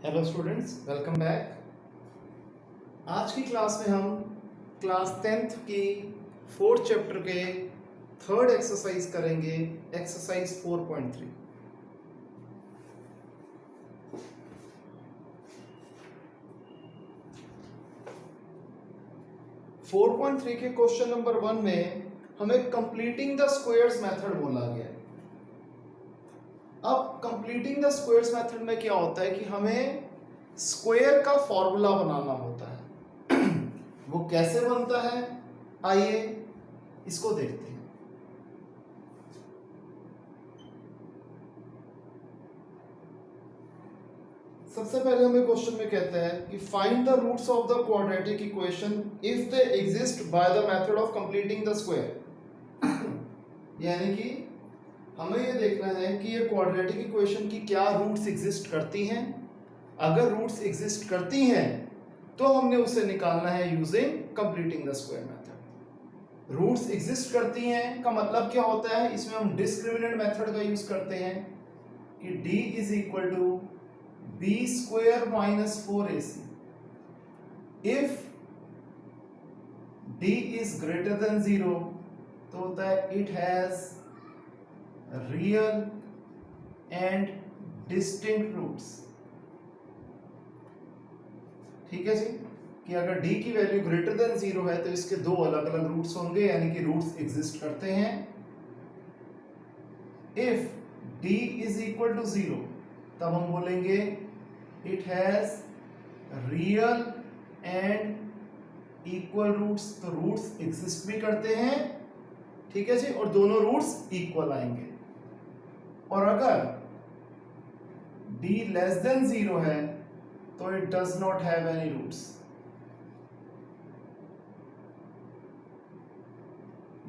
Hello students, welcome back. आज की class में हम क्लास 10th की 4th चैप्टर के थर्ड एक्सरसाइज करेंगे, एक्सरसाइज 4.3। फोर पॉइंट थ्री के क्वेश्चन नंबर 1 में हमें कंप्लीटिंग द स्क्वायर्स मेथड बोला गया है। अब कंप्लीटिंग द स्क्वायर्स मेथड में क्या होता है कि हमें स्क्वायर का फॉर्मूला बनाना होता है। वो कैसे बनता है, आइए इसको देखते हैं। सबसे पहले हमें क्वेश्चन में कहता है कि find the roots of the quadratic equation if they exist by the method of completing the square. यानी कि हमें ये देखना है कि ये क्वाड्रेटिक इक्वेशन की क्या रूट्स एग्जिस्ट करती हैं। अगर रूट्स एग्जिस्ट करती हैं तो हमने उसे निकालना है using completing the square method. Roots exist करती हैं का मतलब क्या होता है, इसमें हम डिस्क्रिमिनेंट मेथड का यूज करते हैं कि d is equal to b square minus 4ac। If d is greater than 0 तो होता है it has real and distinct roots. ठीक है जी, कि अगर d की वैल्यू ग्रेटर देन 0 है तो इसके दो अलग अलग रूट्स होंगे, यानी कि रूट्स एग्जिस्ट करते हैं। If d is equal to 0 तब हम बोलेंगे it has real and equal roots. तो रूट्स एग्जिस्ट भी करते हैं, ठीक है जी, और दोनों रूट्स इक्वल आएंगे। और अगर d लेस देन 0 है तो it does not have any roots.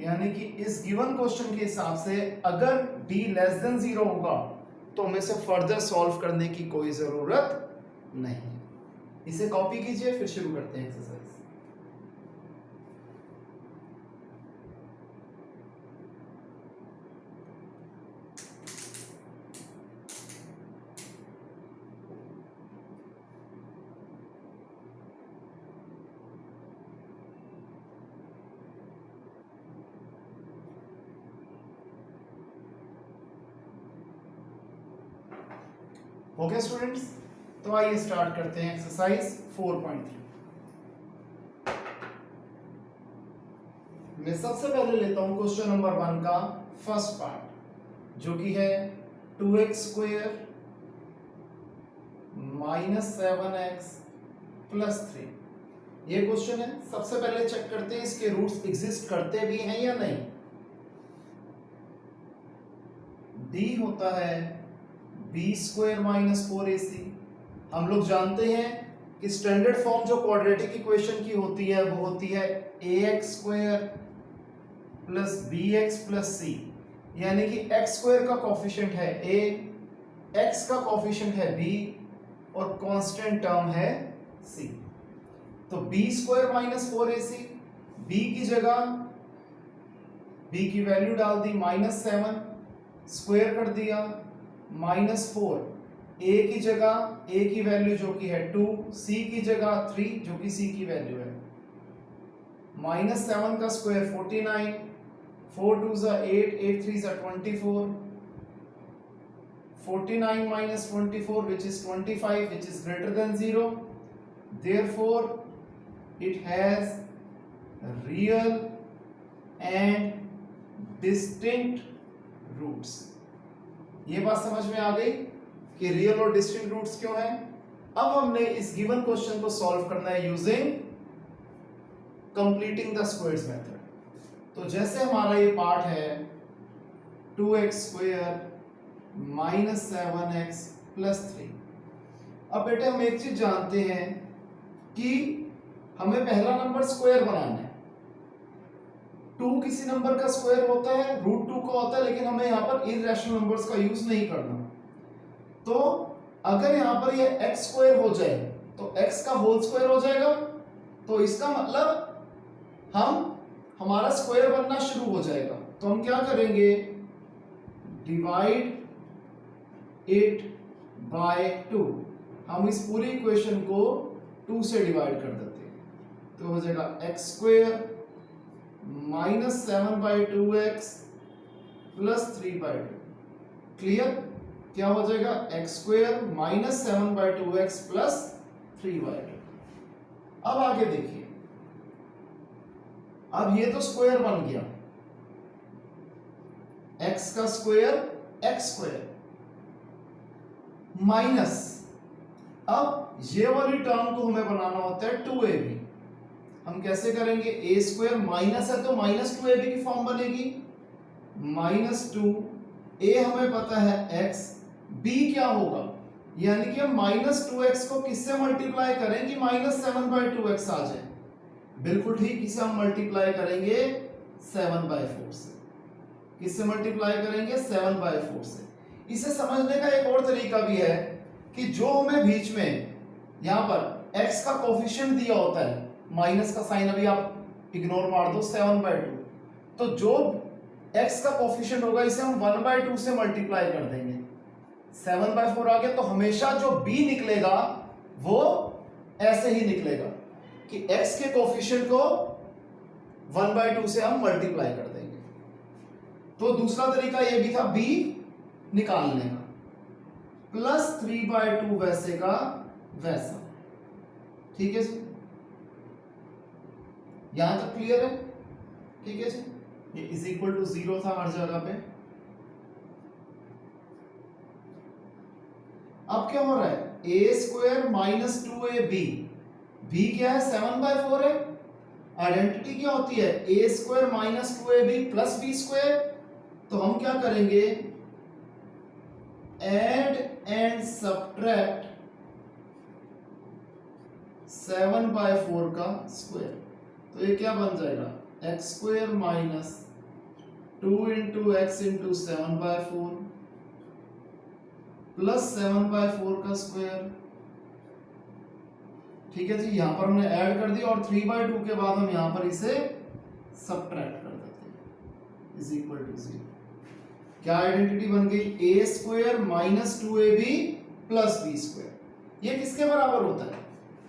यानी कि इस गिवन क्वेश्चन के हिसाब से अगर d लेस देन 0 होगा तो हमें से फर्दर सॉल्व करने की कोई जरूरत नहीं। इसे कॉपी कीजिए, फिर शुरू करते हैं एक्सरसाइज। ओके स्टूडेंट्स, तो आइए स्टार्ट करते हैं एक्सरसाइज 4.3। मैं सबसे पहले लेता हूं क्वेश्चन नंबर 1 का फर्स्ट पार्ट, जो कि है 2x square minus 7x plus 3। ये क्वेश्चन है। सबसे पहले चेक करते हैं इसके रूट्स एग्जिस्ट करते भी हैं या नहीं। d होता है बी स्क्वायर माइनस 4ac। हम लोग जानते हैं कि स्टैंडर्ड फॉर्म जो क्वाड्रेटिक इक्वेशन की होती है वो होती है ax square plus bx plus c। यानी कि x स्क्वायर का कोफिशिएंट है a, x का कोफिशिएंट है b और कांस्टेंट टर्म है c। तो b square minus 4ac, b की जगह b की वैल्यू डाल दी -7, स्क्वायर कर दिया -4, a की जगह a की वैल्यू जो कि है 2, c की जगह 3 जो कि c की वैल्यू है, -7 का स्क्वायर 49, 4 2 ज़ा 8, 8 3 ज़ा 24, 49 minus 24 which is 25 which is greater than 0, therefore it has real and distinct roots। ये बात समझ में आ गई कि रियल और डिस्टिंक्ट रूट्स क्यों हैं। अब हमने इस गिवन क्वेश्चन को सॉल्व करना है using completing the squares method. तो जैसे हमारा ये पार्ट है 2x square minus 7x plus 3। अब बेटे हम एक चीज जानते हैं कि हमें पहला नंबर स्क्वायर बनाना है। 2 किसी नंबर का स्क्वायर होता है, √2 का होता है, लेकिन हमें यहाँ पर इररेशनल नंबर्स का यूज नहीं करना। तो अगर यहाँ पर ये x स्क्वायर हो जाए तो x का होल स्क्वायर हो जाएगा। तो इसका मतलब हमारा स्क्वायर बनना शुरू हो जाएगा। तो हम क्या करेंगे, डिवाइड इट बाय 2। हम इस पूरी इक्वेशन को 2 से डिवाइड कर देते हैं, तो हो जाएगा x square minus 7/2x plus 3/2। Clear? क्या हो जाएगा? X square minus 7/2x plus 3/2। अब आगे देखिए, अब ये तो स्क्वायर बन गया, x का स्क्वायर x स्क्वायर माइनस, अब ये वाली टर्म को हमें बनाना होता है 2ab। हम कैसे करेंगे? a स्क्वायर माइनस है तो माइनस 2ab की फॉर्म बनेगी, माइनस 2a हमें पता है x, b क्या होगा? यानी कि हम माइनस 2x को किससे मल्टीप्लाई करें कि माइनस 7/2x आ जाए? बिल्कुल ठीक, इसे हम मल्टीप्लाई करेंगे 7/4 से। किससे मल्टीप्लाई करेंगे? 7/4 से। इसे समझने का एक और तरीका भी है कि जो हमें बीच में यहां पर x का कोफिशिएंट दिया होता है, माइनस का साइन अभी आप इग्नोर मार दो, 7/2, तो जो x का कोफिशिएंट होगा इसे हम 1/2 से मल्टीप्लाई कर देंगे, 7/4 आ गया। तो हमेशा जो b निकलेगा वो ऐसे ही निकलेगा कि x के कोफिशिएंट को 1/2 से हम मल्टीप्लाई कर देंगे। तो दूसरा तरीका ये भी था b निकालने का, प्लस 3/2 वैसे का वैसा। ठीक है जी, यहां तक क्लियर है? ठीक है जी, ये इज इक्वल टू 0 था हर जगह पे। अब क्या हो रहा है? a square minus 2ab, b क्या है? 7/4 है। आइडेंटिटी क्या होती है? a square minus 2ab plus b square. तो हम क्या करेंगे? ऐड एंड सब्ट्रैक्ट 7/4 का स्क्वायर, तो ये क्या बन जाएगा? X square minus 2 into x into 7/4 plus 7/4 का स्क्वायर। ठीक है जी, यहां पर हमने ऐड कर दिया और 3/2 के बाद हम यहां पर इसे सब्ट्रैक्ट कर देते हैं, इज इक्वल टू 0। क्या आइडेंटिटी बन गई? a square minus 2ab plus b square. ये किसके बराबर होता है?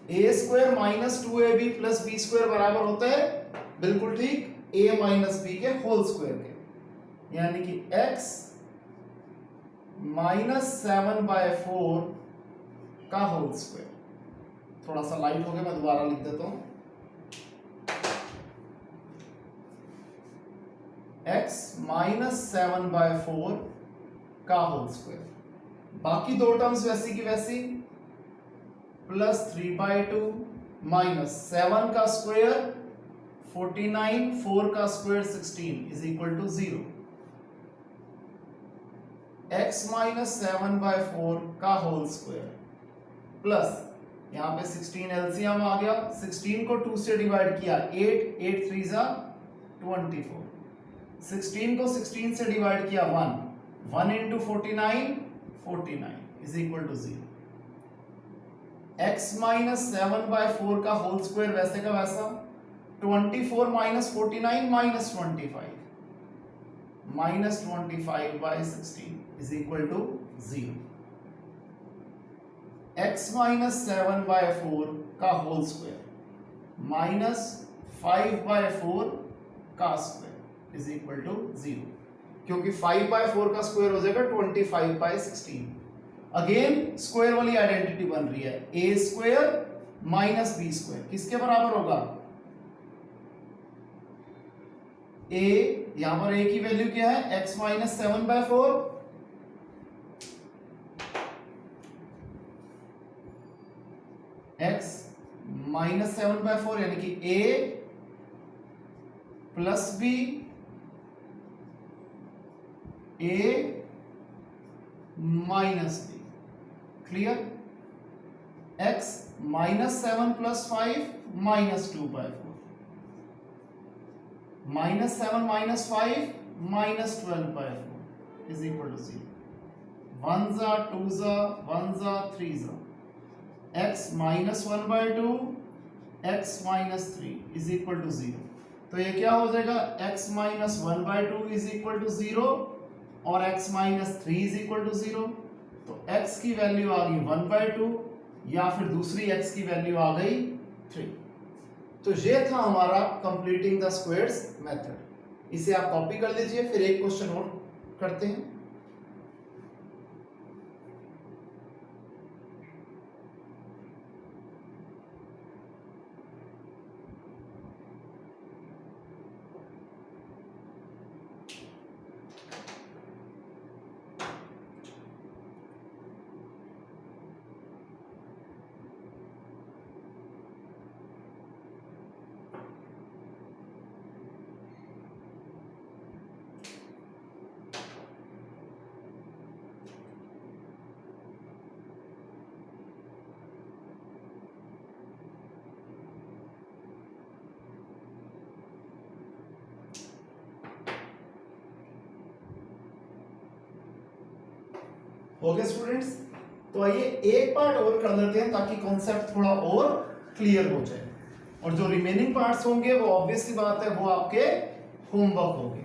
a square minus 2ab plus b square बराबर होता है, बिल्कुल ठीक, a माइनस b के होल स्क्वायर के, यानी कि x माइनस 7/4 का होल स्क्वायर। थोड़ा सा लाइट हो गया, मैं दोबारा लिख देता हूं, x माइनस 7/4 का होल स्क्वायर। बाकी दो टर्म्स वैसी की वैसी, प्लस 3/2 माइनस 7 का स्क्वायर 49, 4 का square 16 is equal to 0। x minus 7/4 का होल स्क्वायर प्लस यहां पे 16 एलसीएम आ गया, 16 को 2 से डिवाइड किया 8, 8 3 जा 24, 16 को 16 से डिवाइड किया 1, 1 into 49, 49 is equal to 0। x minus 7/4 का होल स्क्वायर वैसे का वैसा, 24 minus 49 minus 25, minus 25/16 is equal to 0। x minus 7/4 का होल स्क्वायर माइनस 5/4 का स्क्वायर इज इक्वल टू 0, क्योंकि 5/4 का स्क्वायर हो जाएगा 25/16। अगेन स्क्वायर वाली आइडेंटिटी बन रही है, a square minus b square किसके बराबर होगा? a, यहां पर a की वैल्यू क्या है? x माइनस 7/4, x माइनस 7/4 यानी कि a plus b, a minus b। Clear? x minus 7 plus 5 minus 2/4, minus 7 minus 5 minus 12/4 is equal to 0। 1 जा 2 जा 1 जा 3 जा, x minus 1/2 x minus 3 is equal to 0। तो ये क्या हो जाएगा? x minus 1/2 is equal to 0 और x minus 3 is equal to 0। तो x की वैल्यू आ गई 1/2 या फिर दूसरी x की वैल्यू आ गई 3। तो ये था हमारा कंप्लीटिंग द स्क्वायर्स मेथड। इसे आप कॉपी कर लीजिए, फिर एक क्वेश्चन और करते हैं। हो गया स्टूडेंट्स? तो आइए एक पार्ट और कर लेते हैं ताकि कॉन्सेप्ट थोड़ा और क्लियर हो जाए, और जो रिमेनिंग पार्ट्स होंगे वो ऑब्वियसली बात है वो आपके होमवर्क होंगे।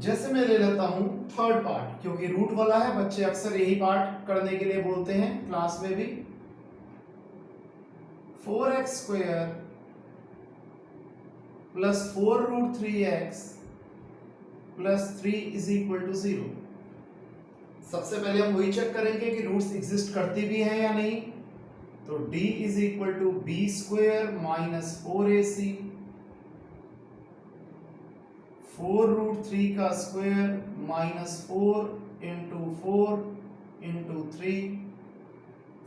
जैसे मैं ले लेता हूं थर्ड पार्ट, क्योंकि रूट वाला है, बच्चे अक्सर यही पार्ट करने के लिए बोलते हैं क्लास में भी। 4x square plus 4√3x plus 3 is equal to 0। सबसे पहले हम वही चेक करेंगे कि रूट्स एग्जिस्ट करती भी हैं या नहीं। तो d is equal to b square minus 4ac, 4√3 का स्क्वायर माइनस 4 इंटू 4 इंटू 3,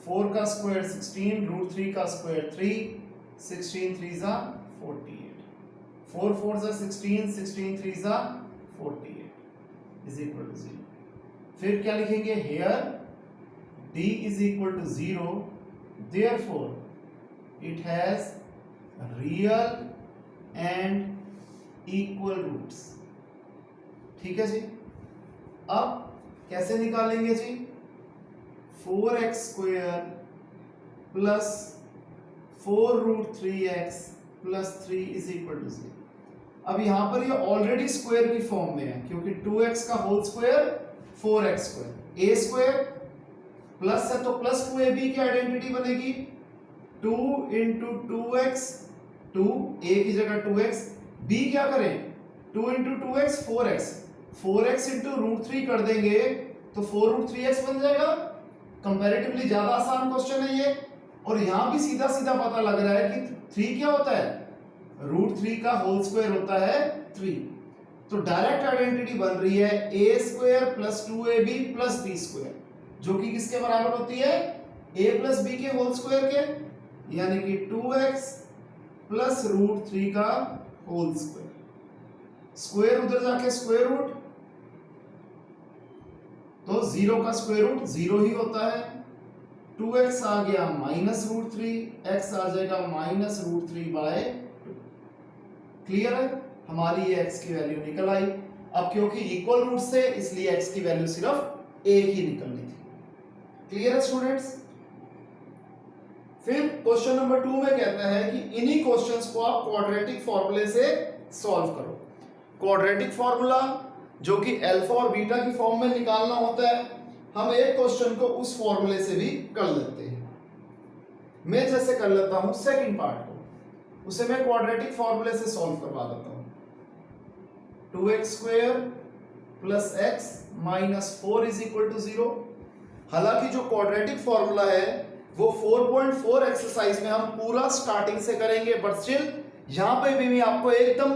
4 का स्क्वायर 16, √3 का स्क्वायर 3, 16 3 जा 48, 4 4 जा 16, 16 3 जा 48 इज इक्वल टू 0। फिर क्या लिखेंगे, here d is equal to 0, therefore it has real and equal roots. ठीक है जी। अब कैसे निकालेंगे जी, 4x square plus 4√3x plus 3 is equal to 0। अब यहां पर ये ऑलरेडी स्क्वायर की फॉर्म में है, क्योंकि 2x का whole square 4x square, a square plus है तो प्लस 2ab की आइडेंटिटी बनेगी, 2 इंटू 2x, 2 a की जगह 2x, b क्या करें 2 into 2x 4x, 4x into √3 कर देंगे तो 4√3x बन जाएगा। कंपैरेटिवली ज्यादा आसान क्वेश्चन है ये, और यहां भी सीधा सीधा पता लग रहा है कि 3 क्या होता है, √3 का होल स्क्वायर होता है 3। तो डायरेक्ट आइडेंटिटी बन रही है a square plus 2ab plus b square, जो कि किसके बराबर होती है, a प्लस b के होल स्क्वायर के, यानी कि 2x प्लस √3 का होल स्क्वायर। स्क्वायर उधर जाके स्क्वायर रूट, तो 0 का स्क्वायर रूट 0 ही होता है। 2x आ गया माइनस √3, x आ जाएगा माइनस √3 बाय 2। क्लियर है, हमारी ये x की वैल्यू निकल आई। अब क्योंकि इक्वल रूट से, इसलिए x की वैल्यू सिर्फ एक ही निकलनी थी। क्लियर है स्टूडेंट्स? फिर क्वेश्चन नंबर 2 में कहता है कि इन्हीं क्वेश्चंस को आप क्वाड्रेटिक फॉर्मूले से सॉल्व करो। क्वाड्रेटिक फॉर्मूला जो कि अल्फा और बीटा की फॉर्म में निकालना होता है, हम एक क्वेश्चन को उस फॉर्मूले से भी कर लेते हैं। मैं जैसे कर लेता हूं सेकंड पार्ट को, उसे मैं क्वाड्रेटिक फॉर्मूले से सॉल्व करवा देता हूं। 2x square plus x minus 4 is equal to 0। हालांकि जो क्वाड्रेटिक फॉर्मूला है वो 4.4 एक्सरसाइज में हम पूरा स्टार्टिंग से करेंगे, बट स्टिल यहां पे भी मैं आपको एकदम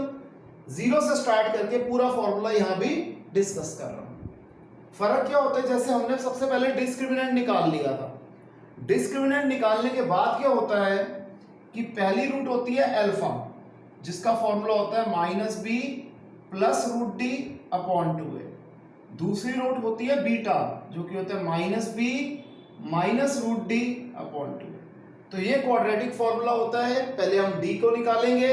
0 से स्टार्ट करके पूरा फॉर्मूला यहां भी डिस्कस कर रहा हूं। फर्क क्या होता है, जैसे हमने सबसे पहले डिस्क्रिमिनेंट निकाल लिया था, डिस्क्रिमिनेंट निकालने के बाद क्या होता है कि पहली रूट होती है अल्फा, जिसका फॉर्मूला होता है minus b plus √d upon 2a। दूसरी रूट होती है बीटा, जो कि होता है minus b minus √d upon 2। तो ये क्वाड्रेटिक फॉर्मूला होता है। पहले हम d को निकालेंगे,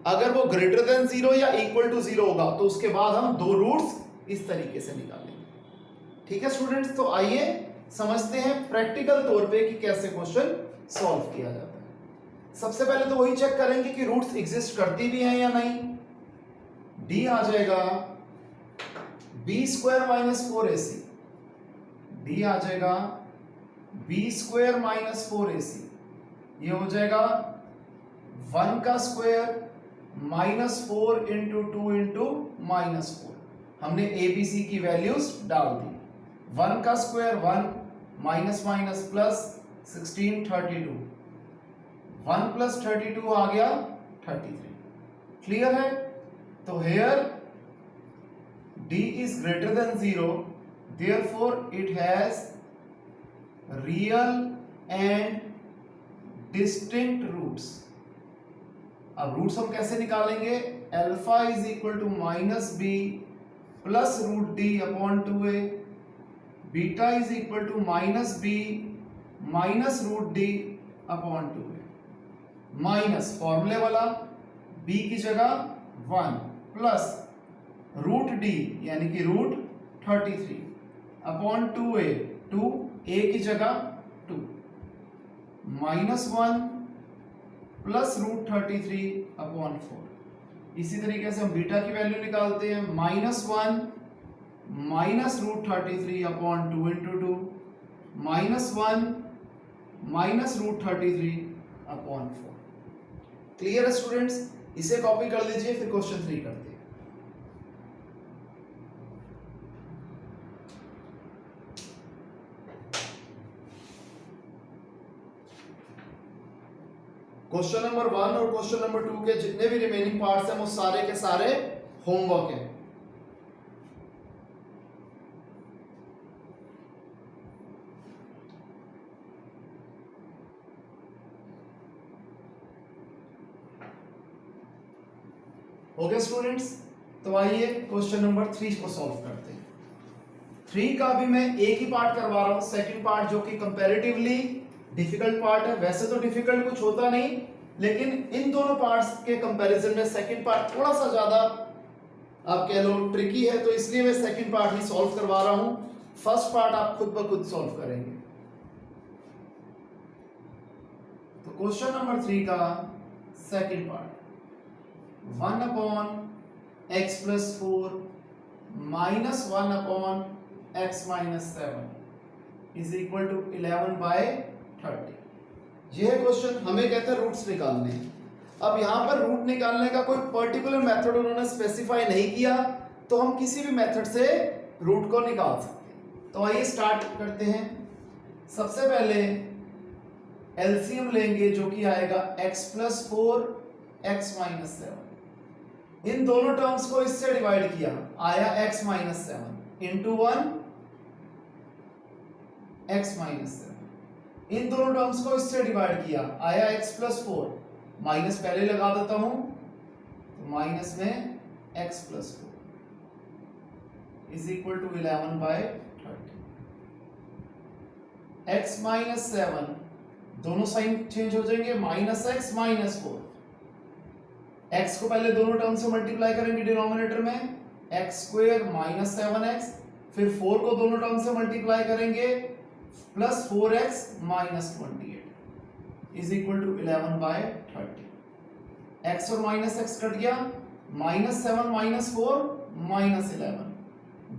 अगर वो ग्रेटर देन 0 या इक्वल टू 0 होगा तो उसके बाद हम दो रूट्स इस तरीके से निकालेंगे। ठीक है स्टूडेंट्स, तो आइए समझते हैं प्रैक्टिकल तौर पे कि कैसे क्वेश्चन सॉल्व किया जाता है। सबसे पहले तो वही चेक करेंगे कि रूट्स एग्जिस्ट करती भी हैं या नहीं। डी आ जाएगा b square minus 4ac, D आ जाएगा बी स्क्वायर माइनस 4ac, ये हो जाएगा 1 का स्क्वायर -4 इंटू 2 इंटू -4। हमने ए बी सी की वैल्यूज डाल दी। 1 का square 1 minus minus plus 16 32, 1 plus 32 आ गया 33। क्लियर है? तो hair d is greater than 0, therefore it has real and distinct roots। अब रूट्स हम कैसे निकालेंगे? Alpha is equal to -b plus root d upon 2a, beta is equal to -b minus root d upon 2a, minus फॉर्मूले वाला b की जगह 1 plus root D यानी कि रूट 33 अपॉन 2a, 2a की जगह 2, -1 प्लस रूट 33 अपॉन 4। इसी तरीके से हम बीटा की वैल्यू निकालते हैं, -1 minus root 33 upon 2 into 2, -1 minus root 33 upon 4। Clear है स्टूडेंट्स? इसे कॉपी कर लीजिए, फिर क्वेश्चन 3 करते हैं। क्वेश्चन नंबर 1 और क्वेश्चन नंबर 2 के जितने भी रिमेनिंग पार्ट्स हैं वो सारे के सारे होमवर्क हैं। ओके स्टूडेंट्स, तो आइए क्वेश्चन नंबर 3 को सॉल्व करते हैं। 3 का भी मैं एक ही पार्ट करवा रहा हूं, सेकंड पार्ट जो कि कंपैरेटिवली डिफिकल्ट पार्ट है। वैसे तो डिफिकल्ट कुछ होता नहीं, लेकिन इन दोनों पार्ट्स के कंपैरिजन में सेकंड पार्ट थोड़ा सा ज्यादा आप कह लो ट्रिकी है, तो इसलिए मैं सेकंड पार्ट ही सॉल्व करवा रहा हूं। फर्स्ट पार्ट आप खुद ब खुद सॉल्व करेंगे। तो क्वेश्चन नंबर 3 का second part, 1 upon x plus 4 minus 1 upon x minus 7 is equal to 11 by 30। यह क्वेश्चन हमें कहता है रूट्स निकालने हैं। अब यहां पर रूट निकालने का कोई पर्टिकुलर मेथड उन्होंने स्पेसिफाई नहीं किया, तो हम किसी भी मेथड से रूट को निकाल सकते हैं। तो आइए स्टार्ट करते हैं। सबसे पहले एलसीएम लेंगे जो कि आएगा x प्लस 4 x माइनस 7। इन दोनों टर्म्स को इससे डिवाइड किया, आया x minus 7 into 1 x minus 7। इन दोनों टर्म्स को इससे डिवाइड किया, आया x प्लस 4, माइनस पहले लगा देता हूं, तो माइनस में x plus 4 is equal to 11 by 30। x minus 7 दोनों साइन चेंज हो जाएंगे, माइनस x माइनस 4। x को पहले दोनों टर्म से मल्टीप्लाई करेंगे डिनोमिनेटर में, x स्क्वायर माइनस 7x, फिर 4 को दोनों टर्म से मल्टीप्लाई करेंगे plus 4x minus 28 is equal to 11 by 30। x और माइनस x कट गया, माइनस 7 माइनस 4 माइनस 11,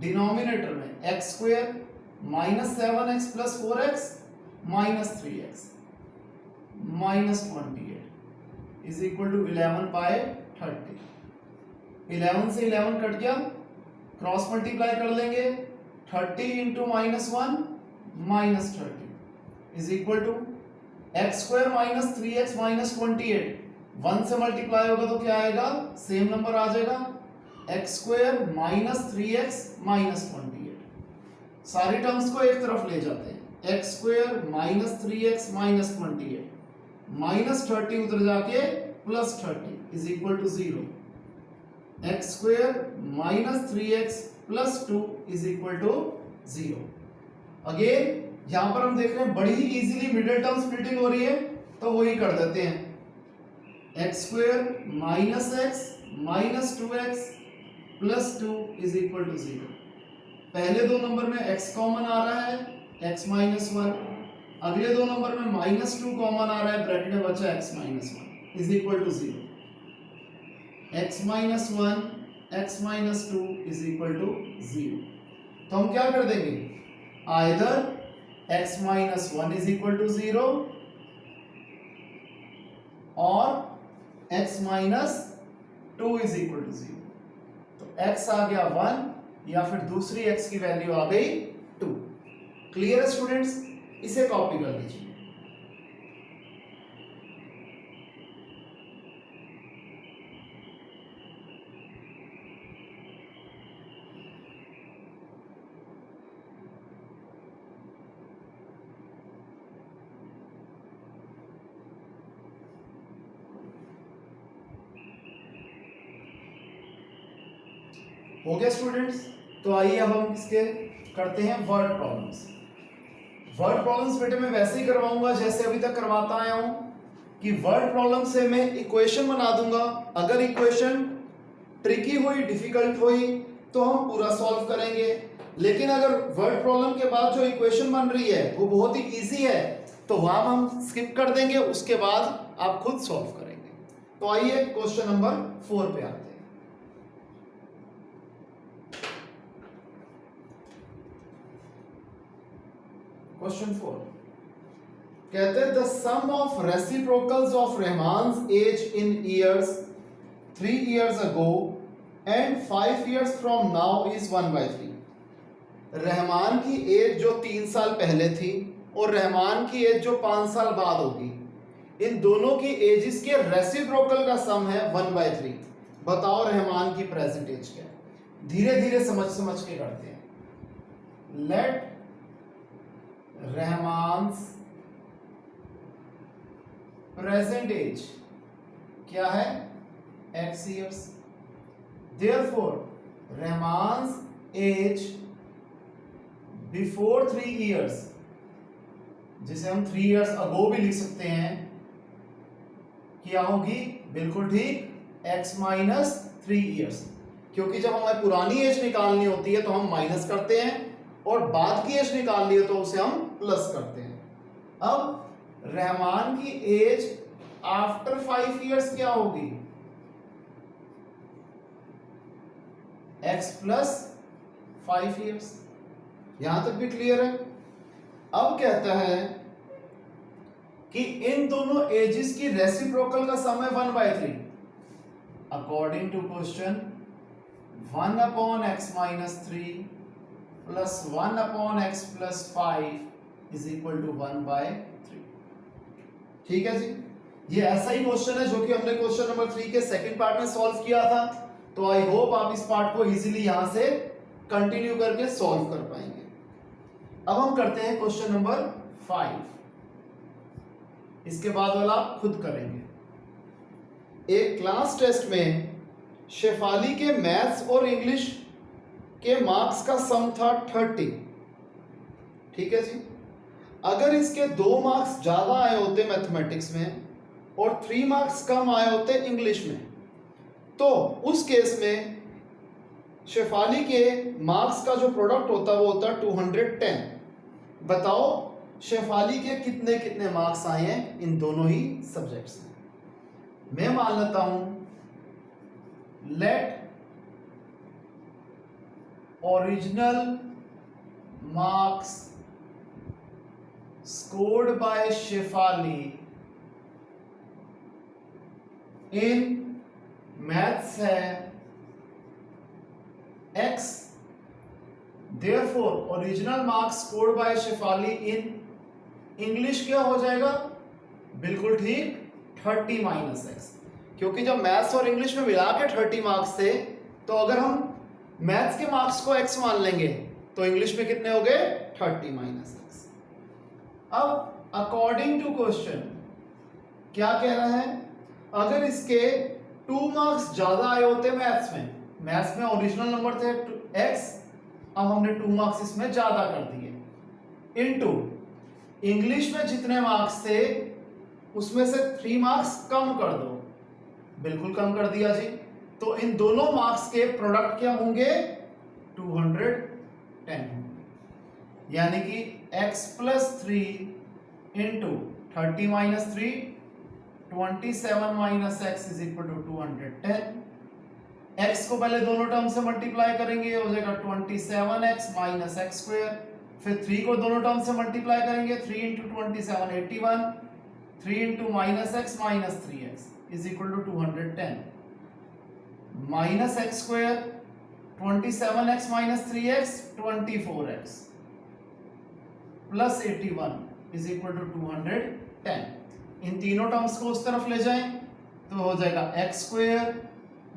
डिनोमिनेटर में x square minus 7x plus 4x minus 3x minus 28 is equal to 11 by 30। 11 से 11 cut गया, cross multiply कर लेंगे, 30 into minus 1 minus 30 is equal to x square minus 3x minus 28। 1 से multiply होगा तो क्या आएगा? सेम नंबर आ जाएगा, x square minus 3x minus 28। सारी टर्म्स को एक तरफ ले जाते हैं, x square minus 3x minus 28 minus 30 उधर जाके plus 30 is equal to 0। X square minus 3x plus 2 is equal to 0। Again यहां पर हम देख रहे हैं बड़ी ही इजीली मिडिल टर्म स्प्लिटिंग हो रही है, तो वही कर देते हैं। X square minus x minus 2x plus 2 is equal to 0। पहले दो नंबर में x कॉमन आ रहा है, x माइनस 1, अगले दो नंबर में माइनस 2 कॉमन आ रहा है, ब्रैकेट में बचा x minus 1 is equal to 0। x minus 1 x minus 2 is equal to 0। तो हम क्या कर देंगे, either x minus 1 is equal to 0 और x minus 2 is equal to 0। तो x आ गया 1 या फिर दूसरी x की वैल्यू आ गई 2। क्लियर है स्टूडेंट्स, इसे कॉपी कर लीजिए। हो गया स्टूडेंट्स। तो आइए अब हम इसके करते हैं वर्ड प्रॉब्लम्स। वर्ड प्रॉब्लम्स बेटे मैं वैसे ही करवाऊंगा जैसे अभी तक करवाता आया हूं कि वर्ड प्रॉब्लम से मैं इक्वेशन बना दूंगा। अगर इक्वेशन ट्रिकी हुई, डिफिकल्ट हुई तो हम पूरा सॉल्व करेंगे, लेकिन अगर वर्ड प्रॉब्लम के बाद जो इक्वेशन बन रही है वो बहुत ही इजी है तो वहां हम स्किप कर देंगे, उसके बाद आप खुद सॉल्व करेंगे। तो आइए क्वेश्चन नंबर 4 पे आते हैं। क्वेश्चन 4 कहते हैं the sum of reciprocals of Rahman's age in years 3 years ago and 5 years from now is 1/3। Rahman की एज जो 3 साल पहले थी और रहमान की एज जो 5 साल बाद होगी, इन दोनों की एजिस के रेसिप्रोकल का सम है 1/3। बताओ रहमान की प्रेजेंट एज क्या है। धीरे धीरे समझ के करते हैं। लेट रहमान्स प्रेजेंट एज क्या है, x years। Therefore, Rahman's age before 3 years, जिसे हम 3 years अगो भी लिख सकते हैं, क्या होगी, बिल्कुल ठीक, x माइनस 3 years। क्योंकि जब हमें पुरानी एज निकालनी होती है तो हम माइनस करते हैं और बाद की एज निकालनी है तो उसे हम प्लस करते हैं। अब रहमान की एज आफ्टर 5 years क्या होगी, x प्लस 5 years। यहां तक भी क्लियर है। अब कहता है कि इन दोनों एजेस की रेसिप्रोकल का सम है 1/3। According to question 1/x minus 3 plus 1/x plus 5 is equal to 1/3। ठीक है जी, ये ऐसा ही क्वेश्चन है जो कि हमने क्वेश्चन नंबर 3 के सेकंड पार्ट में सॉल्व किया था। तो आई होप आप इस पार्ट को इजीली यहां से कंटिन्यू करके सॉल्व कर पाएंगे। अब हम करते हैं क्वेश्चन नंबर 5। इसके बाद वाला आप खुद करेंगे। एक क्लास टेस्ट में शेफाली के मैथ्स और इंग्लिश के मार्क्स का सम था 30। ठीक है जी। अगर इसके 2 मार्क्स ज्यादा आए होते मैथमेटिक्स में और 3 मार्क्स कम आए होते इंग्लिश में, तो उस केस में शेफाली के मार्क्स का जो प्रोडक्ट होता वो होता 210। बताओ शेफाली के कितने कितने मार्क्स आए हैं इन दोनों ही सब्जेक्ट्स में। मैं मान लेता हूं let original marks scored by Shefali in maths है x, therefore original marks scored by Shefali in English क्या हो जाएगा, बिल्कुल ठीक 30 माइनस x। क्योंकि जब मैथ्स और इंग्लिश में मिला के 30 मार्क्स थे तो अगर हम मैथ्स के मार्क्स को x मान लेंगे तो इंग्लिश में कितने हो गए 30 माइनस x। अब अकॉर्डिंग टू क्वेश्चन क्या कह रहा है, अगर इसके 2 मार्क्स ज्यादा आए होते मैथ्स में ओरिजिनल नंबर थे x, अब हमने 2 मार्क्स इसमें ज्यादा कर दिए, इनटू इंग्लिश में जितने मार्क्स थे उसमें से 3 मार्क्स कम कर दो, बिल्कुल कम कर दिया जी। तो इन दोनों मार्क्स के प्रोडक्ट क्या होंगे 210 होंगे, यानी कि x plus 3 into 30 minus 3 27 minus x is equal to 210। x को पहले दोनों टर्म से मल्टीप्लाई करेंगे, हो जाएगा 27x माइनस एक्स स्क्वायर। फिर 3 को दोनों टर्म से मल्टीप्लाई करेंगे, 3 into 27 81, 3 into minus x minus 3x is equal to 210 minus x square 27x minus 3x 24x plus 81 is equal to 210। इन तीनों टर्म्स को उस तरफ ले जाएं तो हो जाएगा x square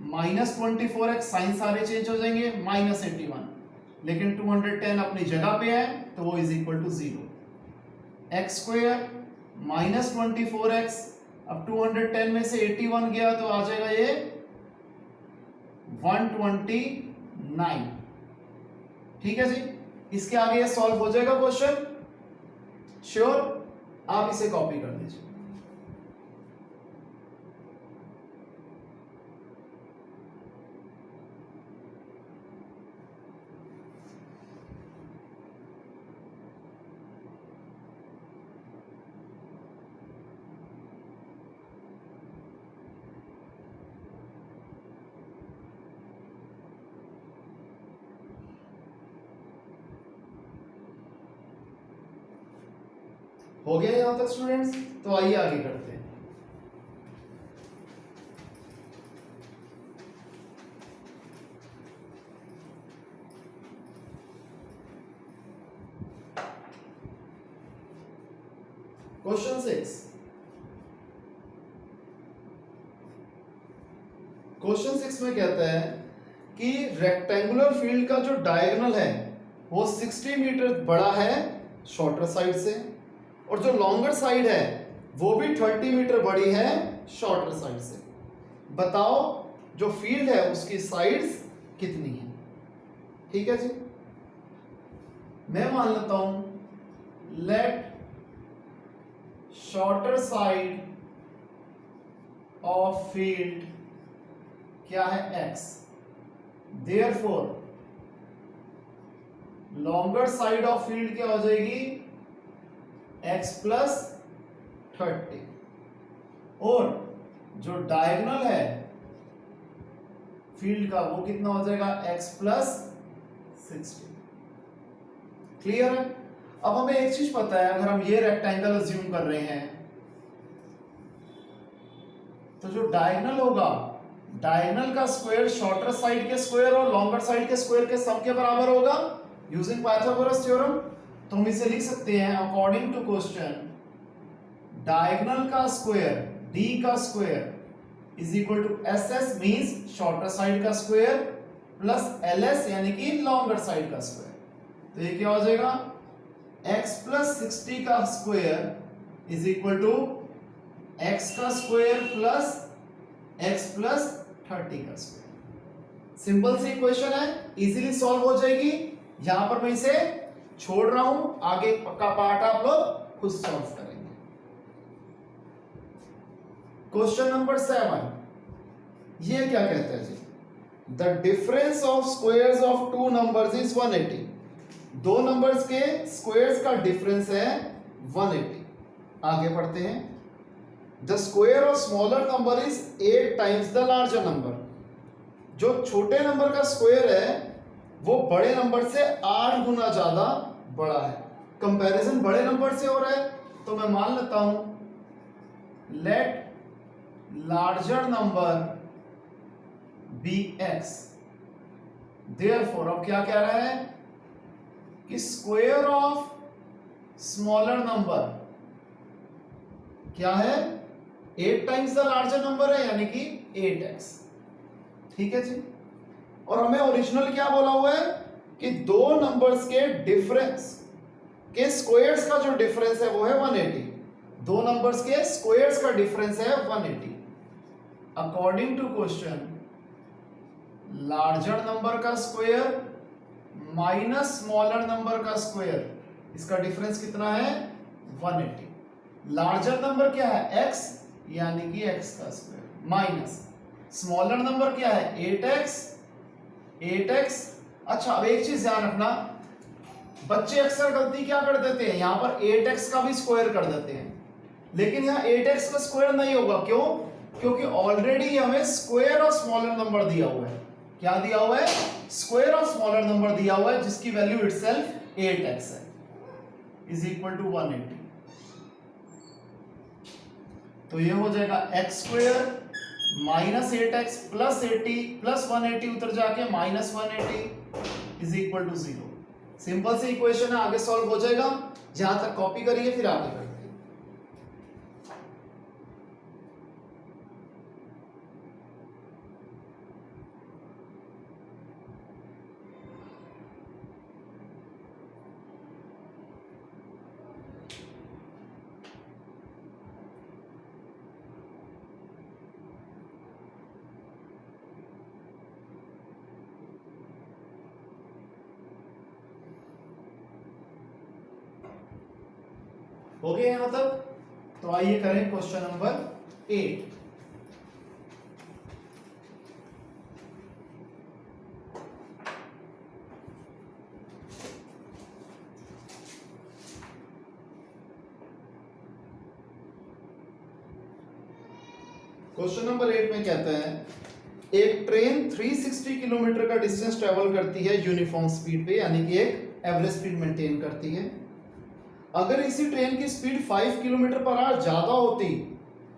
minus 24x, sign सारे चेंज हो जाएंगे, माइनस 81, लेकिन 210 अपनी जगह पे है तो वो is equal to 0। X square minus 24x, अब 210 में से 81 गया तो आ जाएगा ये 129। ठीक है जी, इसके आगे ये सॉल्व हो जाएगा क्वेश्चन, श्योर। आप इसे कॉपी कर दीजिए। हो गया यहां तक स्टूडेंट्स? तो आइए आगे करते हैं। क्वेश्चन 6। क्वेश्चन 6 में कहता है कि रेक्टेंगुलर फील्ड का जो डायगोनल है वो 60 मीटर बड़ा है शॉर्टर साइड से, और जो लॉन्गर साइड है वो भी 30 मीटर बड़ी है शॉर्टर साइड से। बताओ जो फील्ड है उसकी साइड्स कितनी है। ठीक है जी, मैं मान लेता हूं let shorter side of field क्या है x, therefore longer side of field क्या हो जाएगी x प्लस 30, और जो डायगोनल है फील्ड का वो कितना हो जाएगा x प्लस 60। क्लियर है? अब हमें एक चीज पता है, अगर हम ये रेक्टेंगल अज्यूम कर रहे हैं तो जो डायगोनल होगा, डायगोनल का स्क्वायर शॉर्टर साइड के स्क्वायर और लॉन्गर साइड के स्क्वायर के सम के बराबर होगा यूजिंग पाइथागोरस थ्योरम। तो हम इसे लिख सकते हैं अकॉर्डिंग टू क्वेश्चन, डायगोनल का स्क्वायर d का square is equal to ss means shorter side का स्क्वायर प्लस ls यानी कि लॉन्गर साइड का स्क्वायर। तो ये क्या हो जाएगा x प्लस 60 का square is equal to x का स्क्वायर प्लस x प्लस 30 का स्क्वायर। सिंपल सी इक्वेशन है, इजीली सॉल्व हो जाएगी। यहां पर मैं इसे छोड़ रहा हूं, आगे का पार्ट आप लोग खुद सॉल्व करेंगे। क्वेश्चन नंबर 7, ये क्या कहता है जी, the difference of squares of two numbers is 180। दो नंबर्स के स्क्वायर्स का डिफरेंस है 180। आगे पढ़ते हैं, the square of smaller number is 8 times the larger number. जो छोटे नंबर का स्क्वायर है वो बड़े नंबर से 8 गुना ज्यादा बड़ा है। कंपैरिजन बड़े नंबर से हो रहा है तो मैं मान लेता हूं let larger number be x। Therefore अब क्या कह रहा है कि स्क्वायर ऑफ स्मॉलर नंबर क्या है 8 टाइम्स द लार्जर नंबर है, यानी कि 8x। ठीक है जी, और हमें ओरिजिनल क्या बोला हुआ है कि दो नंबर्स के डिफरेंस के स्क्वायर्स का जो डिफरेंस है वो है 180। दो नंबर्स के स्क्वायर्स का डिफरेंस है 180। According to question, larger number का स्क्वायर माइनस स्मॉलर नंबर का स्क्वायर, इसका डिफरेंस कितना है 180। लार्जर नंबर क्या है x, यानी कि x का स्क्वायर माइनस स्मॉलर नंबर क्या है 8x। अच्छा, अब एक चीज ध्यान रखना, बच्चे अक्सर गलती क्या कर देते हैं, यहां पर 8x का भी स्क्वायर कर देते हैं, लेकिन यहां 8x का स्क्वायर नहीं होगा। क्यों? क्योंकि ऑलरेडी हमें स्क्वायर ऑफ स्मॉलर नंबर दिया हुआ है। क्या दिया हुआ है, स्क्वायर ऑफ स्मॉलर नंबर दिया हुआ है जिसकी वैल्यू इटसेल्फ 8x है, इज इक्वल टू 180। तो ये हो जाएगा x square minus 8x plus 80 plus 180 उतर जाके minus 180 is equal to 0। Simple सी इक्वेशन है, आगे सॉल्व हो जाएगा। जहां तक कॉपी करिए फिर आगे करते हैं। हो गया यहां तक? तो आइए करें क्वेश्चन नंबर 8। क्वेश्चन नंबर 8 में कहता है एक ट्रेन 360 किलोमीटर का डिस्टेंस ट्रेवल करती है यूनिफॉर्म स्पीड पे, यानी कि एक एवरेज स्पीड मेंटेन करती है। अगर इसी ट्रेन की स्पीड 5 किलोमीटर पर आवर ज्यादा होती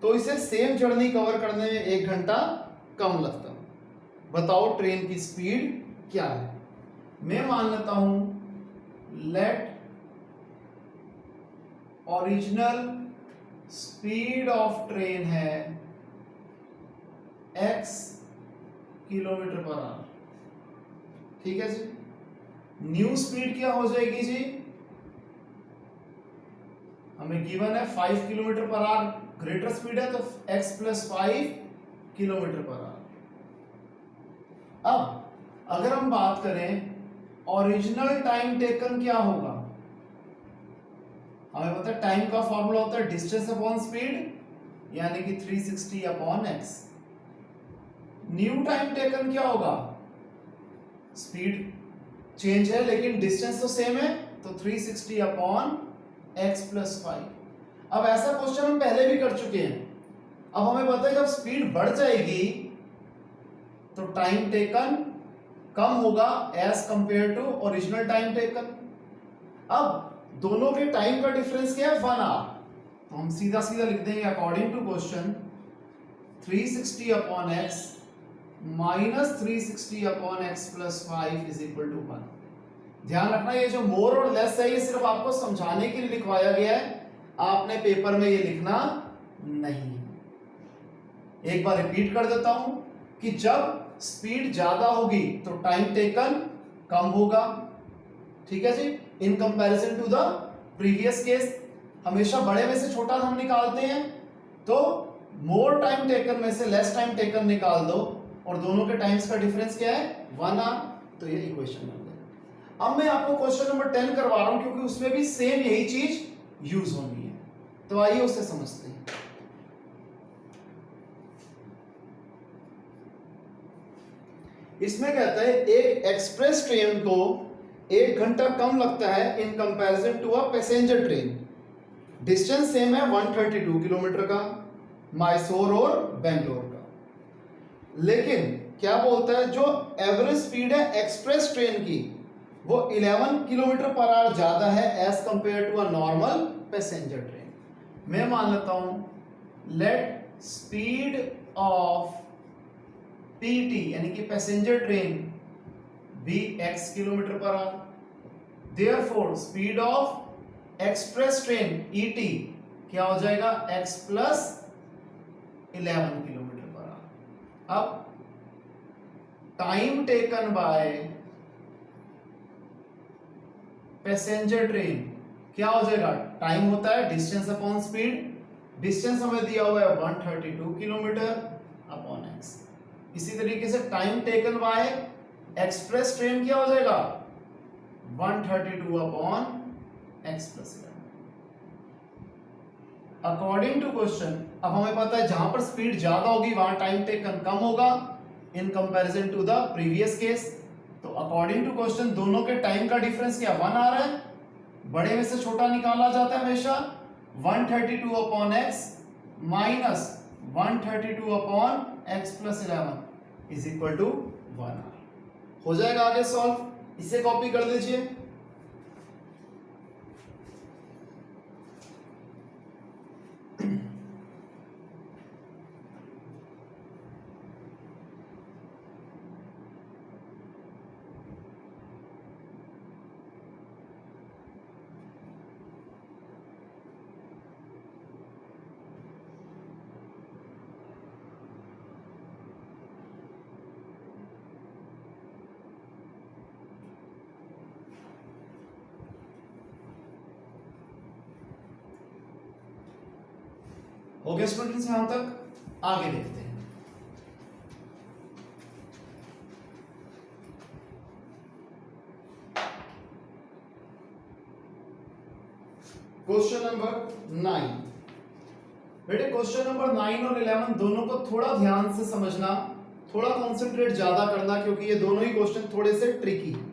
तो इसे सेम जर्नी कवर करने में 1 घंटा कम लगता। बताओ ट्रेन की स्पीड क्या है। मैं मान लेता हूं let original speed of train है x किलोमीटर पर आवर, ठीक है जी। न्यू स्पीड क्या हो जाएगी जी, हमें गिवन है 5 kilometre per our, greater speed है तो x plus 5 kilometre per hour. अब अगर हम बात करें ओरिजिनल टाइम टेकन क्या होगा, हमें पता है टाइम का फॉर्मूला होता है डिस्टेंस अपॉन स्पीड, यानी कि 360 upon x। New time taken क्या होगा, स्पीड चेंज है लेकिन डिस्टेंस तो सेम है, तो 360 अपॉन x प्लस 5। अब ऐसा क्वेश्चन हम पहले भी कर चुके हैं। अब हमें पता है जब स्पीड बढ़ जाएगी तो टाइम टेकन कम होगा as compare to original time taken. अब दोनों के टाइम का डिफरेंस क्या है, 1 आवर। तो हम सीधा सीधा लिख देंगे according to question 360 upon x minus 360 upon x plus 5 is equal to 1। ध्यान रखना ये जो मोर और लेस है ये सिर्फ आपको समझाने के लिए लिखवाया गया है, आपने पेपर में ये लिखना नहीं। एक बार रिपीट कर देता हूं कि जब स्पीड ज्यादा होगी तो टाइम टेकन कम होगा, ठीक है जी, in comparison to the previous case. हमेशा बड़े में से छोटा हम निकालते हैं, तो मोर टाइम टेकन में से लेस टाइम टेकन निकाल दो और दोनों के टाइम्स का डिफरेंस क्या है, 1 आवर। तो ये इक्वेशन बन गई। अब मैं आपको क्वेश्चन नंबर 10 करवा रहा हूं क्योंकि उसमें भी सेम यही चीज यूज होनी है, तो आइए उसे समझते हैं। इसमें कहता है एक एक्सप्रेस ट्रेन को 1 घंटा कम लगता है in comparison to a passenger train. Distance same है 132 किलोमीटर का, मैसूर और बेंगलोर का। लेकिन क्या बोलता है जो एवरेज स्पीड है एक्सप्रेस ट्रेन की वो 11 किलोमीटर पर आवर ज्यादा है as compare to a normal passenger train. मैं मान लेता हूं लेट स्पीड ऑफ PT यानी कि पैसेंजर ट्रेन भी x kilometre per hour, therefore speed of express train ET क्या हो जाएगा, x plus 11 kilometre per hour. अब time taken by passenger train क्या हो जाएगा, टाइम होता है डिस्टेंस अपॉन स्पीड, डिस्टेंस हमें दिया हुआ है 132 किलोमीटर अपॉन x। इसी तरीके से time taken by express train क्या हो जाएगा, 132 upon x plus 11। According to question अब हमें पता है जहां पर स्पीड ज्यादा होगी वहां टाइम टेकन कम होगा in comparison to the previous case. तो अकॉर्डिंग टू क्वेश्चन दोनों के टाइम का डिफरेंस क्या 1 आ रहा है, बड़े में से छोटा निकाला जाता है हमेशा। 132 upon x minus 132 upon x plus 11 is equal to 1r। हो जाएगा आगे सॉल्व, इसे कॉपी कर दीजिए। हो गया स्टूडेंट्स यहां तक? आगे देखते हैं। Question number 9। बेटे क्वेश्चन नंबर 9 और 11 दोनों को थोड़ा ध्यान से समझना, थोड़ा कॉन्सेंट्रेट ज्यादा करना, क्योंकि ये दोनों ही क्वेश्चन थोड़े से ट्रिकी हैं।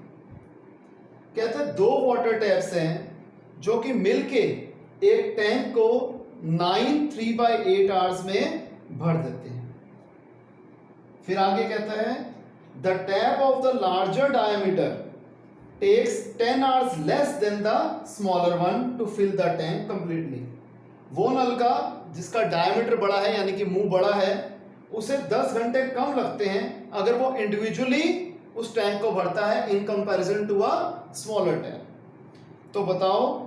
कहते हैं दो वाटर टैप्स हैं जो कि मिलके एक टैंक को 9 3/8 आवर्स में भर देते हैं। फिर आगे कहता है the tap of the larger diameter takes 10 hours less than the smaller one to fill the tank completely। वो नल का जिसका डायमीटर बड़ा है यानी कि मुंह बड़ा है, उसे 10 घंटे कम लगते हैं अगर वो इंडिविजुअली उस टैंक को भरता है in comparison to a smaller tap. तो बताओ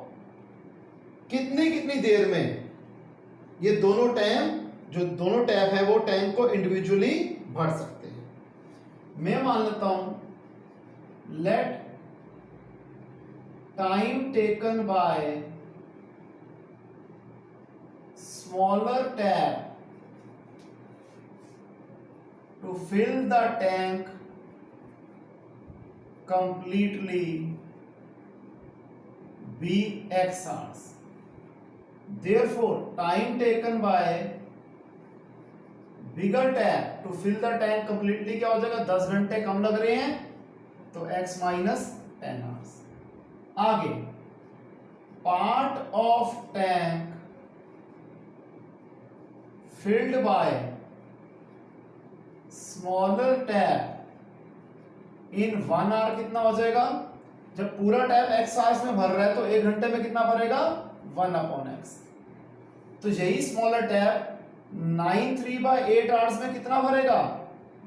कितनी कितनी देर में ये दोनों टैप है वो टैंक को इंडिविजुअली भर सकते हैं। मैं मान लेता हूं late time taken by smaller tap to fill the tank completely be x hours। Therefore time taken by bigger tap to fill the tank completely क्या हो जाएगा? 10 घंटे कम लग रहे हैं तो x minus 10 hours। आगे part of tank filled by smaller tap in 1 hour कितना हो जाएगा? जब पूरा टैप x आवर्स में भर रहा है तो 1 घंटे में कितना भरेगा? 1/x। तो यही स्मॉलर टैप 9 3/8 आवर्स में कितना भरेगा?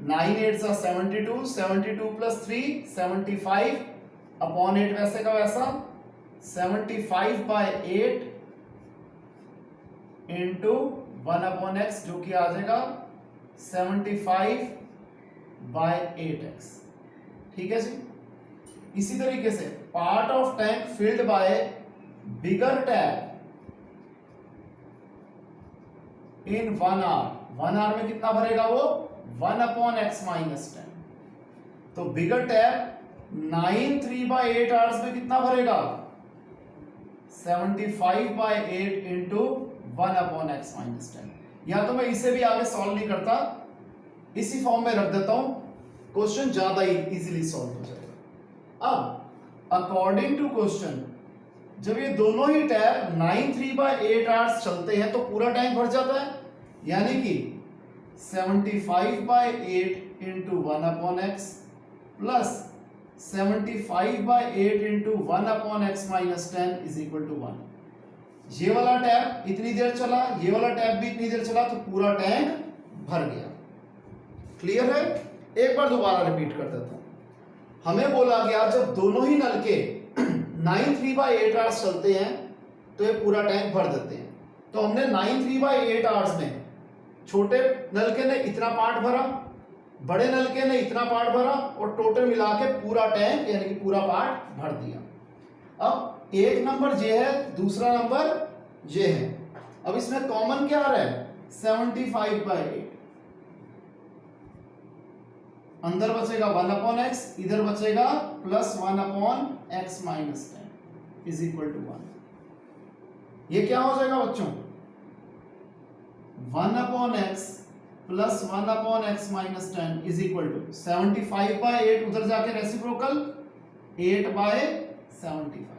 9 8 72, 72 प्लस 3 75 अपॉन 8 वैसे का वैसा 75/8 इंटू 1/x जो कि आ जाएगा 75/8x। ठीक है जी। इसी तरीके से part of tank filled by bigger tap in 1 hour, 1 hour में कितना भरेगा वो? 1/x minus 10। तो बिगर टैप 9 3/8 आवर्स में कितना भरेगा? 75/8 इंटू 1/x माइनस 10। या तो मैं इसे भी आगे सॉल्व नहीं करता, इसी फॉर्म में रख देता हूं, क्वेश्चन ज्यादा इजीली सॉल्व हो जाएगा। अब अकॉर्डिंग टू क्वेश्चन जब ये दोनों ही टैप 9 3/8 आवर्स चलते हैं तो पूरा टैंक भर जाता है, यानी कि 75/8 into 1/x plus 75/8 into 1/x minus 10 is equal to 1। ये वाला टैप इतनी देर चला, ये वाला टैप भी इतनी देर चला, तो पूरा टैंक भर गया। क्लियर है? एक बार दोबारा रिपीट कर देता हूं। हमें बोला गया जब दोनों ही नल के 9 3/8 आवर्स चलते हैं तो ये पूरा टैंक भर देते हैं। तो हमने 9 3/8 आवर्स में छोटे नलके ने इतना पार्ट भरा, बड़े नलके ने इतना पार्ट भरा और टोटल मिला के पूरा टैंक यानी कि पूरा पार्ट भर दिया। अब एक नंबर ये है, दूसरा नंबर ये है। अब इसमें कॉमन क्या आ रहा है? 75/8। अंदर बचेगा 1/x, इधर बचेगा plus 1/x minus 10 is equal to 1। ये क्या हो जाएगा बच्चों? 1/x plus 1/x minus 10 is equal to 75/8, उधर जाके रेसिप्रोकल 8/75।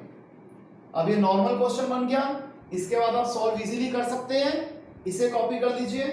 अब ये नॉर्मल क्वेश्चन बन गया। इसके बाद आप सॉल्व इजीली कर सकते हैं। इसे कॉपी कर लीजिए।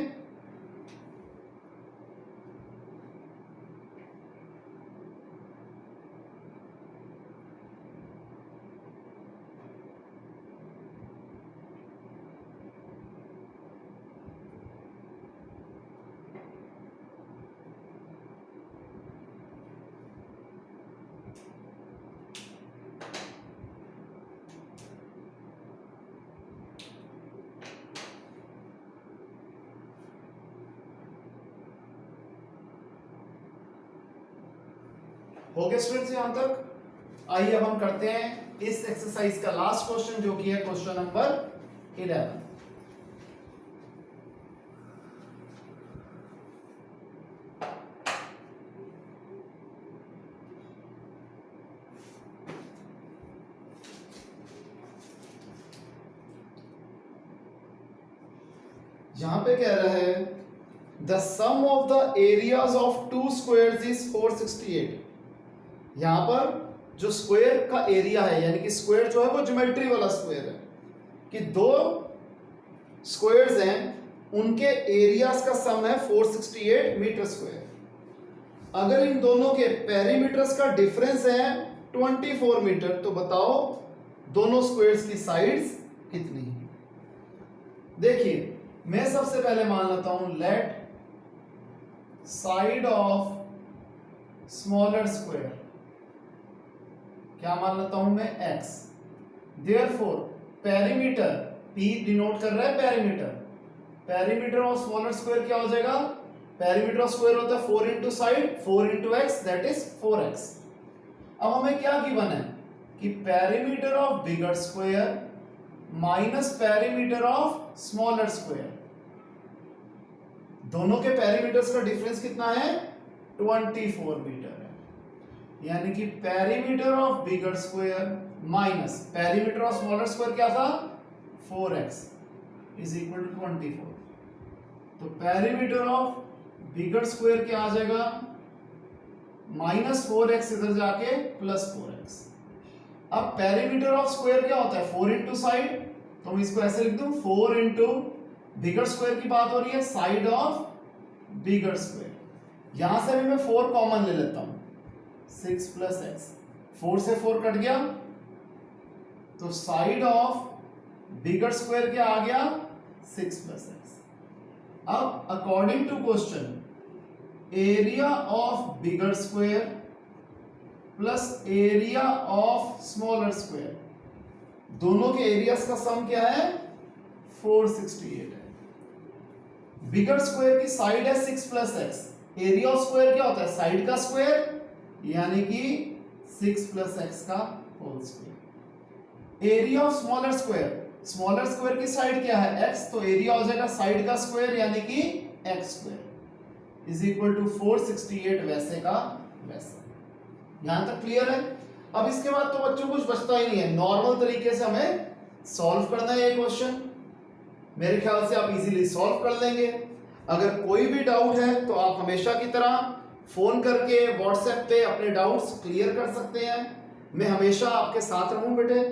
हो गया स्टूडेंट्स यहां तक? आइए अब हम करते हैं इस एक्सरसाइज का लास्ट क्वेश्चन, जो कि है क्वेश्चन नंबर 11। यहां पे कह रहा है the sum of the areas of two squares is 468। यहां पर जो स्क्वायर का एरिया है, यानी कि स्क्वायर जो है वो ज्योमेट्री वाला स्क्वायर है, कि दो स्क्वायर्स हैं उनके एरियाज का सम है 468 मीटर स्क्वायर। अगर इन दोनों के पेरीमीटर्स का डिफरेंस है 24 मीटर, तो बताओ दोनों स्क्वायर्स की साइड्स कितनी है? देखिए मैं सबसे पहले मान लेता हूं let side of smaller square, क्या मान लेता हूं मैं x। Therefore perimeter, p denote कर रहा है perimeter, perimeter of smaller square क्या हो जाएगा? पेरीमीटर ऑफ स्क्वायर होता है 4 into side, 4 into x, that is 4x। अब हमें क्या गिवन है कि perimeter of bigger square minus perimeter of smaller square, दोनों के पेरीमीटर्स का डिफरेंस कितना है? 24 मीटर है। यानी कि perimeter of bigger square minus perimeter of smaller square क्या था? 4x is equal to 24। तो पेरीमीटर ऑफ बिगर स्क्वायर क्या आ जाएगा? माइनस 4x इधर जाके प्लस 4x। अब पेरीमीटर ऑफ स्क्वायर क्या होता है? 4 इंटू साइड, तो मैं इसको ऐसे लिख दूं 4 इंटू बिगर स्क्वायर की बात हो रही है, साइड ऑफ बिगर स्क्वायर। यहां से भी मैं 4 कॉमन ले लेता हूं, 6 प्लस एक्स, 4 से 4 कट गया, तो साइड ऑफ बिगर स्क्वायर क्या आ गया? 6 प्लस एक्स। अब according to question, area of bigger square plus area of smaller square, दोनों के एरियाज का सम क्या है? 468 है। बिगर स्क्वायर की साइड है 6 plus x, area of square क्या होता है? साइड का स्क्वायर, यानी कि 6 प्लस एक्स का whole square. Area of smaller square, smaller square की साइड क्या है? x, तो एरिया हो जाएगा साइड का स्क्वायर यानी कि x square is equal to 468 वैसे का वैसा। यहां तक क्लियर है? अब इसके बाद तो बच्चों कुछ बचता ही नहीं है, नॉर्मल तरीके से हमें सॉल्व करना है ये क्वेश्चन। मेरे ख्याल से आप इजीली सॉल्व कर लेंगे। अगर कोई भी डाउट है तो आप हमेशा की तरह फोन करके व्हाट्सएप पे अपने डाउट्स क्लियर कर सकते हैं, मैं हमेशा आपके साथ रहूं बेटे।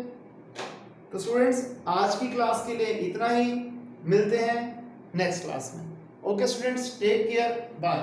तो स्टूडेंट्स आज की क्लास के लिए इतना ही, मिलते हैं नेक्स्ट क्लास में। Okay students, take care, bye.